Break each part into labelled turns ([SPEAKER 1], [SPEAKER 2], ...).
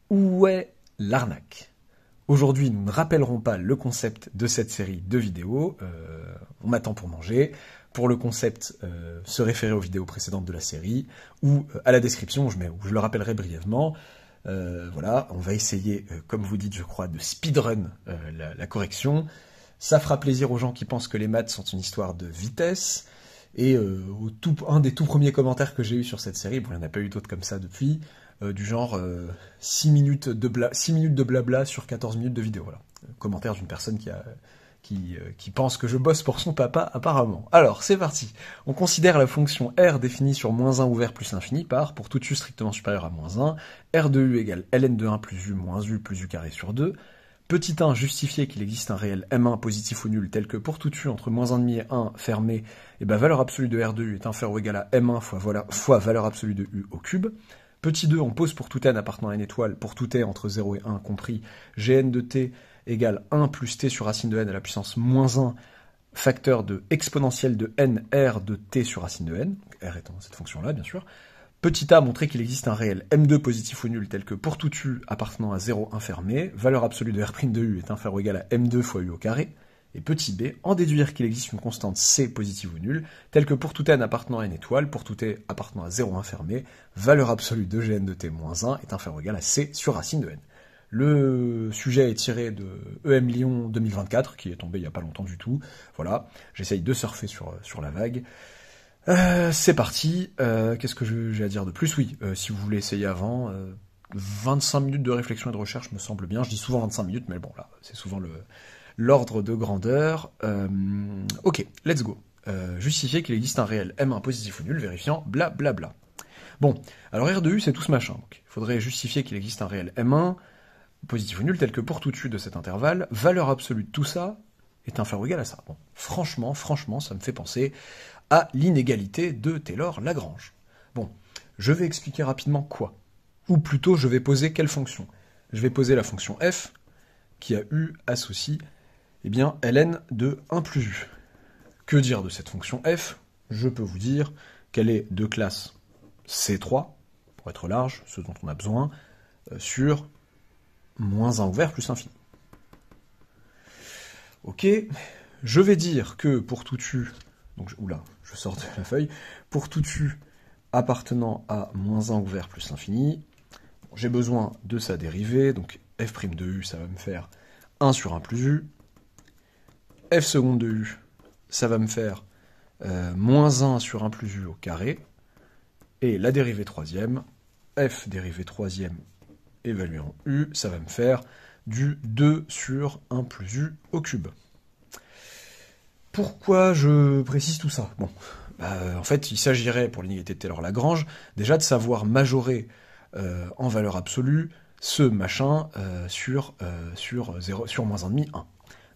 [SPEAKER 1] Où est l'arnaque? Aujourd'hui, nous ne rappellerons pas le concept de cette série de vidéos. On m'attend pour manger. Pour le concept, se référer aux vidéos précédentes de la série ou à la description, où je le rappellerai brièvement. Voilà, on va essayer, comme vous dites, je crois, de speedrun la correction. Ça fera plaisir aux gens qui pensent que les maths sont une histoire de vitesse. Et un des tout premiers commentaires que j'ai eu sur cette série, bon, il n'y en a pas eu d'autres comme ça depuis, du genre 6 minutes de blabla sur 14 minutes de vidéo. Voilà. Commentaire d'une personne qui pense que je bosse pour son papa, apparemment. Alors, c'est parti. On considère la fonction r définie sur -1 ouvert plus l'infini par, pour tout u strictement supérieur à -1, r de u égale ln de 1 plus u moins u plus u carré sur 2. Petit 1, justifier qu'il existe un réel M1 positif ou nul tel que pour tout u entre -1,5 et 1 fermé, et ben valeur absolue de R de U est inférieure ou égale à M1 fois valeur absolue de U au cube. Petit 2, on pose pour tout n appartenant à n étoile, pour tout t entre 0 et 1 compris, Gn de t égale 1 plus t sur racine de n à la puissance -1 facteur de exponentielle de n r de t sur racine de n, r étant cette fonction-là bien sûr. Petit a, montrer qu'il existe un réel M2 positif ou nul tel que pour tout u appartenant à 0 fermé, valeur absolue de R' de U est inférieure ou égale à M2 fois U au carré. Et petit b, en déduire qu'il existe une constante C positive ou nulle, telle que pour tout n appartenant à n étoile, pour tout t appartenant à 0 fermé, valeur absolue de Gn de t moins 1 est inférieure ou égale à C sur racine de n. Le sujet est tiré de EM Lyon 2024, qui est tombé il n'y a pas longtemps du tout. Voilà, j'essaye de surfer sur la vague. C'est parti. Qu'est-ce que j'ai à dire de plus? Oui, si vous voulez essayer avant, 25 minutes de réflexion et de recherche me semble bien. Je dis souvent 25 minutes, mais bon, là, c'est souvent l'ordre de grandeur. Ok, let's go. Justifier qu'il existe un réel M1 positif ou nul, vérifiant blablabla. Bon, alors R de U, c'est tout ce machin. Donc, il faudrait justifier qu'il existe un réel M1 positif ou nul, tel que pour tout u de cet intervalle, valeur absolue de tout ça est inférieure ou égale à ça. Bon, franchement, ça me fait penser à l'inégalité de Taylor-Lagrange. Bon, je vais expliquer rapidement quoi. Ou plutôt, je vais poser quelle fonction. Je vais poser la fonction f, qui a u associe, eh bien, ln de 1 plus u. Que dire de cette fonction f? Je peux vous dire qu'elle est de classe C3, pour être large, ce dont on a besoin, sur -1 ouvert plus infini. Ok, je vais dire que pour tout u, donc oula, je sors de la feuille, pour tout u appartenant à -1 ouvert plus l'infini, j'ai besoin de sa dérivée, donc f' de u, ça va me faire 1 sur 1 plus u, f seconde de u, ça va me faire -1 sur 1 plus u au carré, et la dérivée troisième, f dérivée troisième évaluée en u, ça va me faire du 2 sur 1 plus u au cube. Pourquoi je précise tout ça? Bon, en fait, il s'agirait, pour l'inégalité de Taylor-Lagrange, déjà de savoir majorer en valeur absolue ce machin sur -1,5, 1.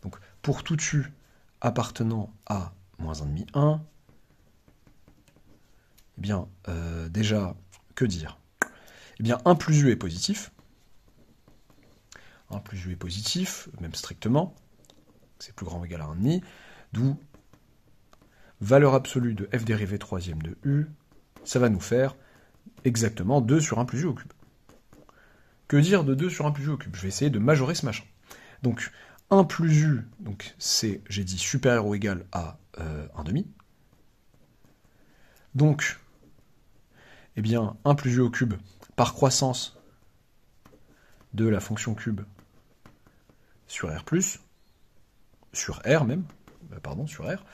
[SPEAKER 1] Donc, pour tout u appartenant à -1,5, 1, eh bien, déjà, que dire? Eh bien, 1 plus u est positif. 1 plus u est positif, même strictement. C'est plus grand ou égal à 1,5. D'où valeur absolue de f dérivée troisième de u, ça va nous faire exactement 2 sur 1 plus u au cube. Que dire de 2 sur 1 plus u au cube? Je vais essayer de majorer ce machin. Donc 1 plus u, donc c'est, j'ai dit, supérieur ou égal à 1,5. Donc, eh bien, 1 plus u au cube, par croissance de la fonction cube sur R+, sur R même, pardon, sur R,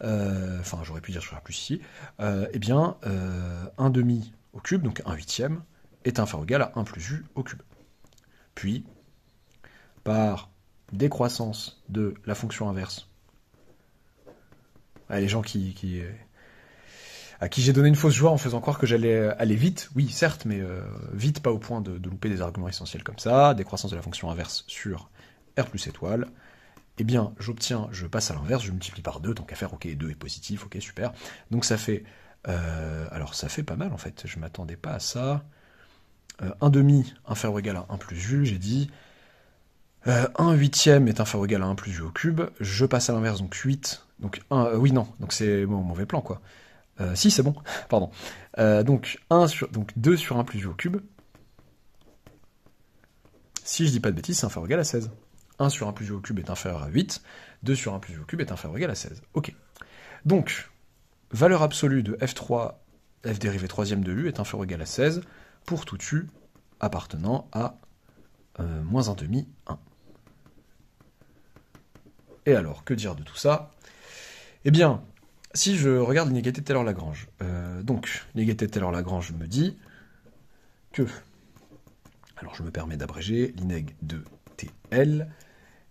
[SPEAKER 1] enfin j'aurais pu dire sur R+, ici, eh bien, 1,5 au cube, donc 1/8, est inférieur ou égal à 1 plus u au cube. Puis, par décroissance de la fonction inverse, les gens à qui j'ai donné une fausse joie en faisant croire que j'allais aller vite, oui certes, mais vite pas au point de louper des arguments essentiels comme ça, décroissance de la fonction inverse sur R plus étoile, eh bien je passe à l'inverse, je multiplie par 2, tant qu'à faire, ok, 2 est positif, ok, super, donc ça fait, alors ça fait pas mal en fait, je m'attendais pas à ça, 1,5 inférieur ou égal à 1 plus u, j'ai dit, 1/8 est inférieur ou égal à 1 plus u au cube, je passe à l'inverse, donc 8, donc 1, oui non, donc c'est bon, mauvais plan quoi. Si, c'est bon, pardon. Donc 2 sur 1 plus u au cube. Si je dis pas de bêtises, c'est inférieur ou égal à 16. 1 sur 1 plus u au cube est inférieur à 8, 2 sur 1 plus u au cube est inférieur ou égal à 16. Ok. Donc, valeur absolue de f3, f dérivé troisième de u est inférieur ou égal à 16 pour tout u appartenant à moins 1 demi, 1. Et alors, que dire de tout ça? Eh bien, si je regarde l'inégalité de Taylor-Lagrange, donc l'inégalité de Taylor-Lagrange me dit que, alors je me permets d'abréger, l'inég de TL,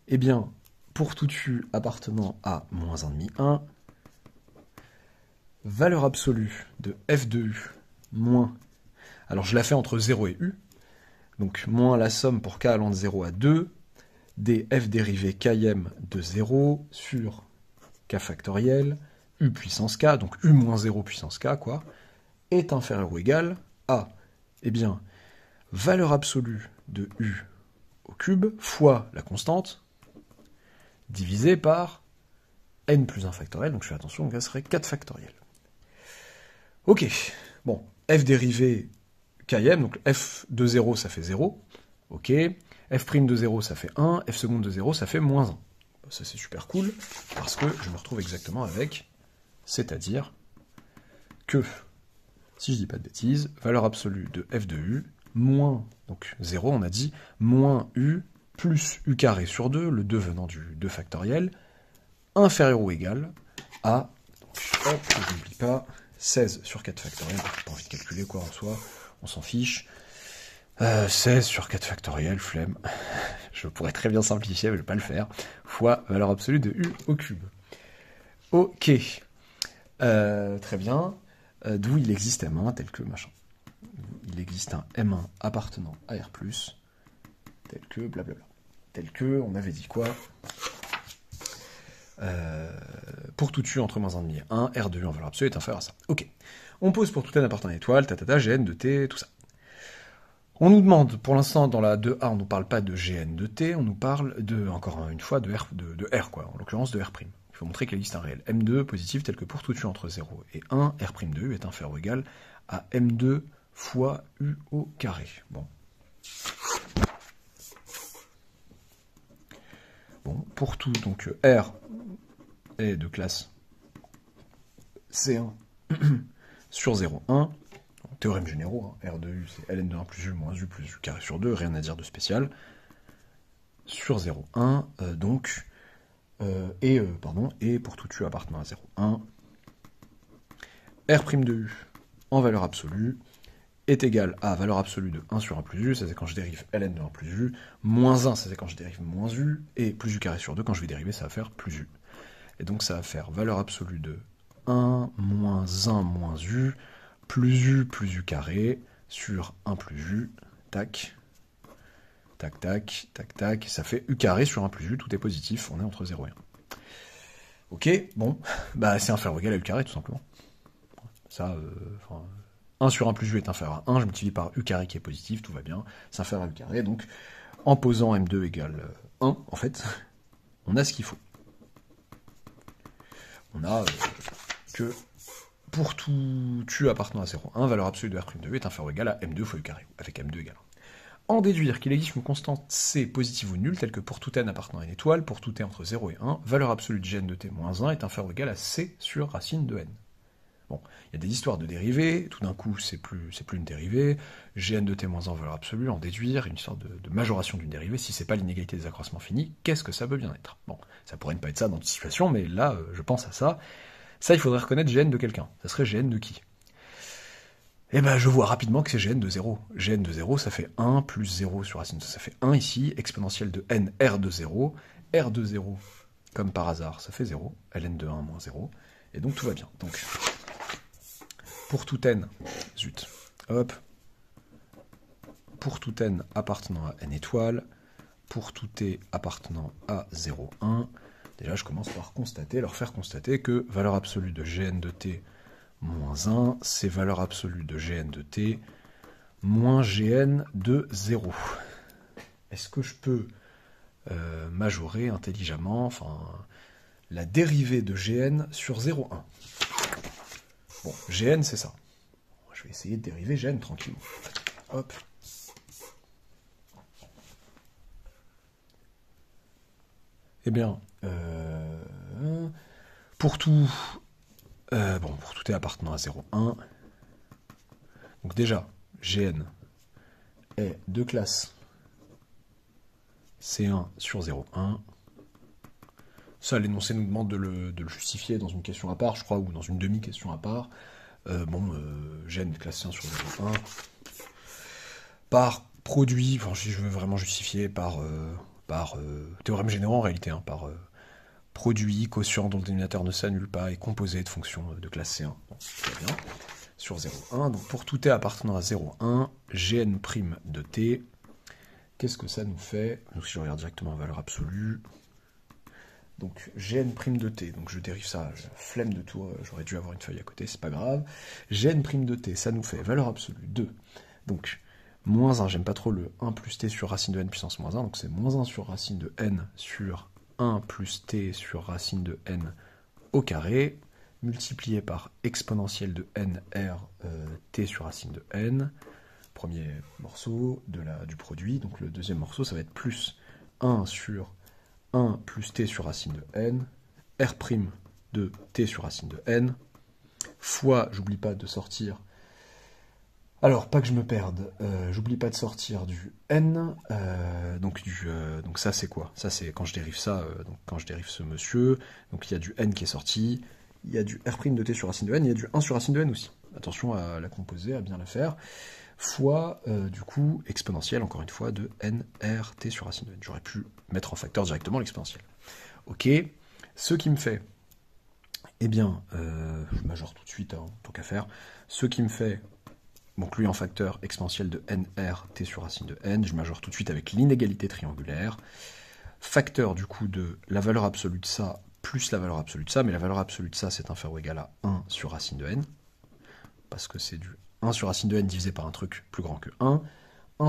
[SPEAKER 1] eh bien, pour tout u appartenant à moins 1,5, 1, valeur absolue de f de u moins, alors je la fais entre 0 et u, donc moins la somme pour k allant de 0 à 2, des f dérivés km de 0 sur k factoriel, u puissance k, donc u moins 0 puissance k, quoi, est inférieur ou égal à, eh bien, valeur absolue de u au cube fois la constante, divisé par n plus 1 factoriel, donc je fais attention, donc ça serait 4 factoriel. Ok, bon, f dérivé km, donc f de 0 ça fait 0, ok, f' de 0 ça fait 1, f seconde de 0 ça fait moins 1. Ça c'est super cool, parce que je me retrouve exactement avec, c'est-à-dire que, si je dis pas de bêtises, valeur absolue de f de u, moins, donc 0 on a dit, moins u plus u carré sur 2, le 2 venant du 2 factoriel, inférieur ou égal à, donc, hop, je n'oublie pas, 16 sur 4 factoriel, j'ai pas envie de calculer quoi en soi, on s'en fiche, 16 sur 4 factoriel, flemme, je pourrais très bien simplifier, mais je vais pas le faire, fois valeur absolue de u au cube. Ok, très bien, d'où il existe M1 tel que machin. Il existe un M1 appartenant à R+, tel que blablabla. Tel que, on avait dit quoi, pour tout u entre moins 1,5 et 1, R de u en valeur absolue est inférieur à ça. Ok, on pose pour tout n appartenant à l'étoile, tatata, Gn de t, tout ça. On nous demande, pour l'instant, dans la 2A, on ne nous parle pas de Gn de t, on nous parle de, encore une fois, de R, quoi, en l'occurrence de R'. Il faut montrer qu'il existe un réel M2 positif tel que pour tout u entre 0 et 1, R' de u est inférieur ou égal à M2 fois u au carré. Bon. Bon, pour tout, donc R est de classe C1 sur 0, 1. Théorème généraux, hein. R de u, c'est ln de 1 plus u moins u plus u carré sur 2, rien à dire de spécial. Sur 0, 1, donc, et pour tout u appartenant à 0, 1, R' de u en valeur absolue est égal à valeur absolue de 1 sur 1 plus u, ça c'est quand je dérive ln de 1 plus u, moins 1, ça c'est quand je dérive moins u, et plus u carré sur 2, quand je vais dériver, ça va faire plus u. Et donc ça va faire valeur absolue de 1 moins 1 moins u, plus u carré, sur 1 plus u, tac, tac, tac, tac, tac, ça fait u carré sur 1 plus u, tout est positif, on est entre 0 et 1. Ok, bon, bah c'est inférieur ou égal à u carré, tout simplement. Ça, 1 sur 1 plus u est inférieur à 1, je multiplie par u carré qui est positif, tout va bien, c'est inférieur à u carré, donc en posant m2 égale 1, en fait, on a ce qu'il faut. On a que pour tout u appartenant à 0,1, valeur absolue de R' de u est inférieur ou égal à m2 fois u carré, avec m2 égal 1. En déduire qu'il existe une constante c positive ou nulle, telle que pour tout n appartenant à une étoile, pour tout t entre 0 et 1, valeur absolue de Gn de t moins 1 est inférieur ou égal à c sur racine de n. Bon, il y a des histoires de dérivées, tout d'un coup c'est plus une dérivée, Gn de t moins 1 valeur absolue, en déduire, une sorte de majoration d'une dérivée, si c'est pas l'inégalité des accroissements finis, qu'est-ce que ça peut bien être? Bon, ça pourrait ne pas être ça dans toute situation, mais là, je pense à ça. Ça, il faudrait reconnaître Gn de quelqu'un. Ça serait Gn de qui? Eh ben, je vois rapidement que c'est Gn de 0. Gn de 0, ça fait 1 plus 0 sur racine. Ça fait 1 ici, exponentielle de n, R de 0. R de 0, comme par hasard, ça fait 0. ln de 1 moins 0. Et donc, tout va bien. Donc, pour tout n, zut, hop, pour tout n appartenant à n étoiles, pour tout t appartenant à 0, 1, déjà, je commence par leur faire constater que valeur absolue de Gn de t moins 1, c'est valeur absolue de Gn de t moins Gn de 0. Est-ce que je peux majorer intelligemment, enfin, la dérivée de Gn sur 0,1? Bon, Gn, c'est ça. Je vais essayer de dériver Gn tranquillement. Hop. Eh bien, pour tout, pour tout t appartenant à 0,1, donc déjà, Gn est de classe C1 sur 0,1. Ça, l'énoncé nous demande de le justifier dans une question à part, je crois, ou dans une demi-question à part. Gn de classe C1 sur 0,1. Par produit, enfin, si je veux vraiment justifier, par théorème généraux en réalité, hein, par produit quotient dont le dénominateur ne s'annule pas et composé de fonctions de classe C1. Bon, très bien. Sur 0,1, donc pour tout t appartenant à 0,1, Gn' de t, qu'est-ce que ça nous fait? Donc si je regarde directement en valeur absolue, donc Gn' de t, donc je dérive ça, flemme de tout, j'aurais dû avoir une feuille à côté, c'est pas grave. Gn' de t, ça nous fait valeur absolue 2. Donc, moins 1, j'aime pas trop le 1 plus t sur racine de n puissance moins 1, donc c'est moins 1 sur racine de n sur 1 plus t sur racine de n au carré, multiplié par exponentielle de n r t sur racine de n, premier morceau du produit, donc le deuxième morceau, ça va être plus 1 sur 1 plus t sur racine de n, r' de t sur racine de n, fois, j'oublie pas de sortir, alors, pas que je me perde, j'oublie pas de sortir du n, donc ça c'est quoi? Ça c'est quand je dérive ça, donc quand je dérive ce monsieur, donc il y a du n qui est sorti, il y a du r' de t sur racine de n, il y a du 1 sur racine de n aussi. Attention à la composer, à bien la faire. Fois, du coup, exponentielle, encore une fois, de n r t sur racine de n. J'aurais pu mettre en facteur directement l'exponentielle. Ok, ce qui me fait, eh bien, je majore tout de suite, hein, tant qu'à faire, ce qui me fait, donc lui en facteur exponentielle de nr t sur racine de n, je majore tout de suite avec l'inégalité triangulaire, facteur du coup de la valeur absolue de ça plus la valeur absolue de ça, mais la valeur absolue de ça c'est inférieur ou égal à 1 sur racine de n, parce que c'est du 1 sur racine de n divisé par un truc plus grand que 1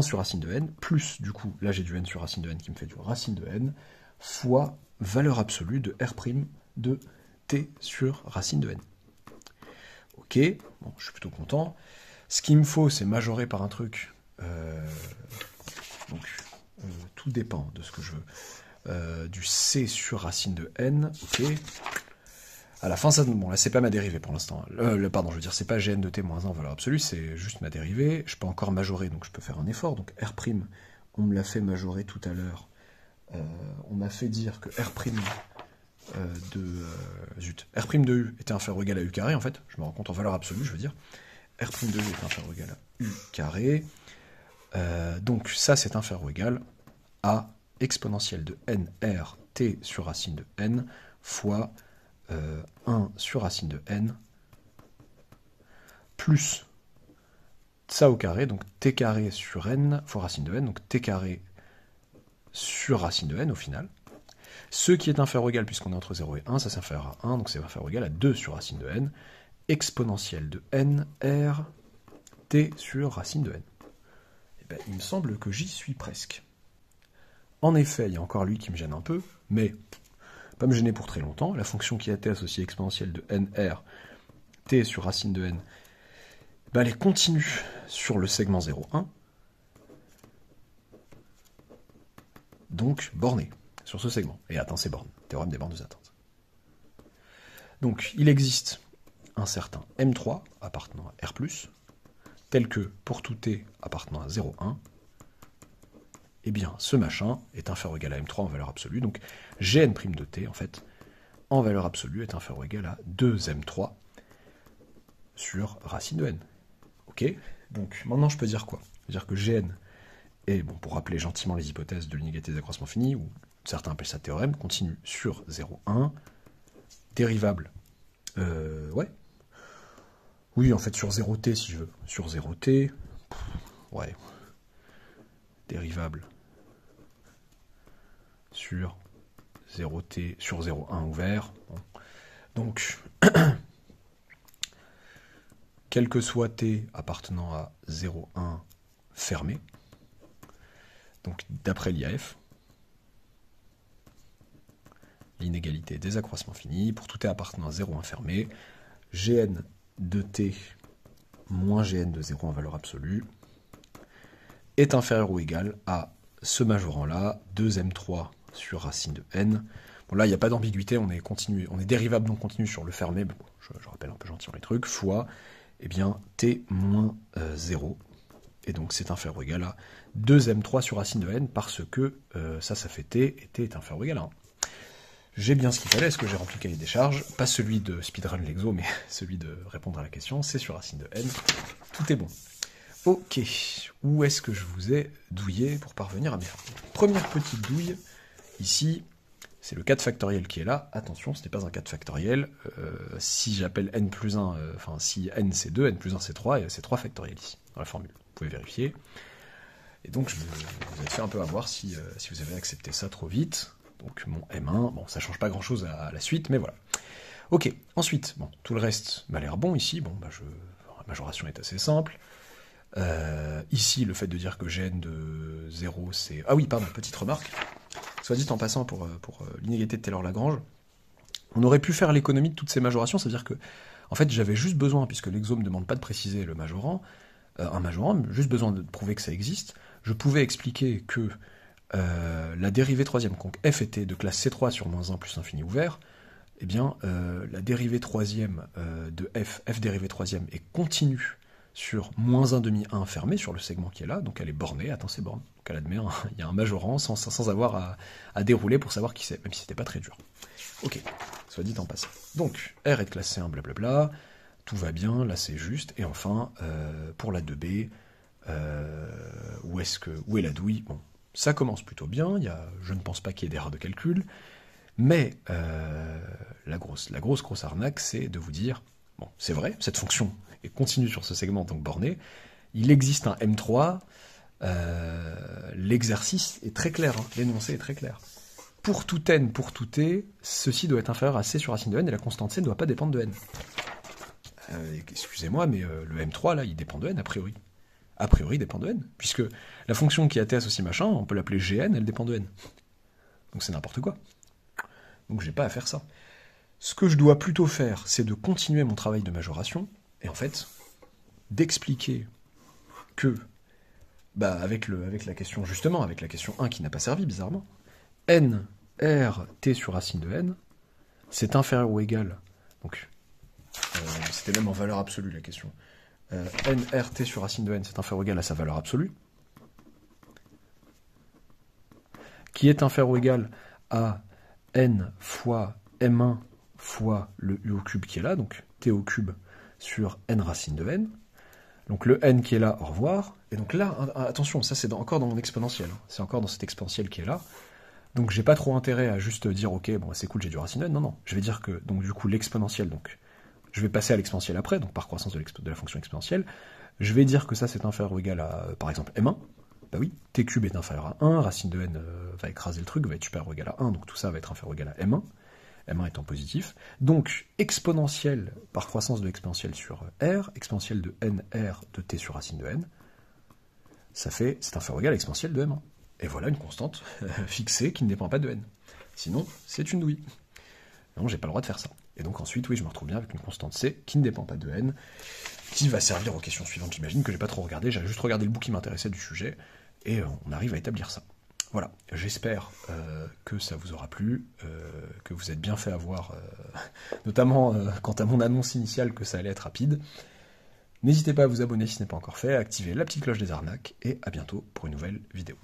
[SPEAKER 1] sur racine de n, plus du coup, là j'ai du n sur racine de n qui me fait du racine de n, fois valeur absolue de r' de t sur racine de n. Ok, bon, je suis plutôt content. Ce qu'il me faut, c'est majorer par un truc. Tout dépend de ce que je veux. Du c sur racine de n, ok. À la fin, ça, bon, là, c'est pas ma dérivée pour l'instant. Pardon, je veux dire, c'est pas Gn de t moins 1 en valeur absolue, c'est juste ma dérivée. Je peux encore majorer, donc je peux faire un effort. Donc R', on me l'a fait majorer tout à l'heure. On m'a fait dire que R' R' de u était inférieur ou égal à u carré, en fait. Je me rends compte en valeur absolue, je veux dire. R' de u est inférieur ou égal à u carré. Donc ça, c'est inférieur ou égal à exponentielle de nr t sur racine de n fois 1 sur racine de n plus ça au carré, donc t carré sur n fois racine de n, donc t carré sur racine de n au final. Ce qui est inférieur ou égal, puisqu'on est entre 0 et 1, ça c'est inférieur à 1, donc c'est inférieur ou égal à 2 sur racine de n, exponentielle de n r t sur racine de n. Et ben, il me semble que j'y suis presque. En effet, il y a encore lui qui me gêne un peu, mais pas me gêner pour très longtemps. La fonction qui a t associée exponentielle de nr t sur racine de n, ben, elle est continue sur le segment 0,1, donc bornée sur ce segment, et atteint ses bornes, théorème des bornes atteintes. Donc il existe un certain M3 appartenant à R+, tel que pour tout t appartenant à 0,1, eh bien ce machin est inférieur ou égal à M3 en valeur absolue, donc Gn' de t en fait, en valeur absolue est inférieur ou égal à 2M3 sur racine de n. Ok, donc maintenant je peux dire quoi? Je peux dire que Gn est, bon, pour rappeler gentiment les hypothèses de l'inégalité des accroissements finis, ou certains appellent ça théorème, continue sur 0,1, dérivable, ouais, oui en fait sur 0t si je veux, sur 0t, ouais, dérivable sur 0t, sur 0,1 ouvert, bon. Donc, quel que soit t appartenant à 0,1 fermé, donc d'après l'IAF, l'inégalité des accroissements finis, pour tout t appartenant à 0,1 fermé, Gn de t moins Gn de 0 en valeur absolue est inférieur ou égal à ce majorant-là, 2m3 sur racine de n. Bon, là, il n'y a pas d'ambiguïté, on est continu, on est dérivable non continu sur le fermé, mais bon, je rappelle un peu gentiment les trucs, fois, eh bien, t moins 0. Et donc, c'est inférieur ou égal à 2m3 sur racine de n, parce que ça fait t, et t est inférieur ou égal à 1. J'ai bien ce qu'il fallait, est-ce que j'ai rempli le cahier des charges? Pas celui de speedrun l'exo, mais celui de répondre à la question, c'est sur racine de n. Tout est bon. Ok, où est-ce que je vous ai douillé pour parvenir à mes fins? Première petite douille, ici, c'est le 4 factoriel qui est là. Attention, ce n'est pas un 4 factoriel. Si j'appelle n plus 1, enfin si n c'est 2, n plus 1 c'est 3, et c'est 3 factoriel ici, dans la formule. Vous pouvez vérifier. Et donc, vous êtes fait un peu avoir si vous avez accepté ça trop vite. Donc mon M1, bon, ça change pas grand-chose à la suite, mais voilà. Ok, ensuite, bon, tout le reste m'a l'air bon ici. Bon, bah la majoration est assez simple. Ici, le fait de dire que Gn de 0, c'est... Ah oui, pardon, petite remarque. Soit dit en passant pour l'inégalité de Taylor-Lagrange, on aurait pu faire l'économie de toutes ces majorations, c'est-à-dire que, en fait, j'avais juste besoin, puisque l'exo ne me demande pas de préciser le majorant, un majorant, juste besoin de prouver que ça existe, je pouvais expliquer que la dérivée troisième, donc f était de classe C3 sur moins 1 plus infini ouvert, eh bien, la dérivée troisième de f dérivée troisième, est continue sur moins 1 demi 1 fermé sur le segment qui est là, donc elle est bornée, attends c'est borne, donc elle admet, il y a un majorant sans avoir à dérouler pour savoir qui c'est, même si c'était pas très dur. Ok, soit dit en passant. Donc, R est de classe C1, blablabla, tout va bien, là c'est juste, et enfin, pour la 2B, où est la douille? Bon, ça commence plutôt bien, je ne pense pas qu'il y ait d'erreur de calcul, mais la grosse arnaque, c'est de vous dire, bon, c'est vrai, cette fonction est continue sur ce segment, donc borné, il existe un M3, l'exercice est très clair, hein, l'énoncé est très clair. Pour tout n, pour tout t, ceci doit être inférieur à c sur racine de n, et la constante c ne doit pas dépendre de n. Excusez-moi, mais le M3, là, il dépend de n, a priori. A priori, il dépend de n, puisque la fonction qui a t associée machin, on peut l'appeler Gn, elle dépend de n. Donc c'est n'importe quoi. Donc j'ai pas à faire ça. Ce que je dois plutôt faire, c'est de continuer mon travail de majoration, et en fait, d'expliquer que, bah, avec la question, justement, avec la question 1 qui n'a pas servi, bizarrement, n, r, t sur racine de n, c'est inférieur ou égal, donc, c'était même en valeur absolue la question, n, r, t sur racine de n, c'est inférieur ou égal à sa valeur absolue, qui est inférieur ou égal à n fois m1 fois le u au cube qui est là, donc t au cube sur n racine de n. Donc le n qui est là, au revoir. Et donc là, attention, ça c'est encore dans mon exponentiel. C'est encore dans cet exponentiel qui est là. Donc j'ai pas trop intérêt à juste dire, ok, bon c'est cool, j'ai du racine de n. Non, non. Je vais dire que, donc du coup, l'exponentiel, donc je vais passer à l'exponentiel après, donc par croissance de la fonction exponentielle. Je vais dire que ça c'est inférieur ou égal à, par exemple, m1. Bah oui, t cube est inférieur à 1, racine de n va écraser le truc, va être supérieur ou égal à 1, donc tout ça va être inférieur ou égal à m1. M1 étant positif. Donc, exponentielle par croissance de l'exponentielle sur R, exponentielle de NR de t sur racine de n, ça fait, c'est inférieur ou égal à l'exponentielle de M1. Et voilà une constante fixée qui ne dépend pas de n. Sinon, c'est une douille. Non, j'ai pas le droit de faire ça. Et donc ensuite, oui, je me retrouve bien avec une constante C qui ne dépend pas de n, qui va servir aux questions suivantes, j'imagine, que j'ai pas trop regardé, j'ai juste regardé le bout qui m'intéressait du sujet, et on arrive à établir ça. Voilà, j'espère que ça vous aura plu, que vous êtes bien fait avoir, notamment quant à mon annonce initiale que ça allait être rapide. N'hésitez pas à vous abonner si ce n'est pas encore fait, à activer la petite cloche des arnaques, et à bientôt pour une nouvelle vidéo.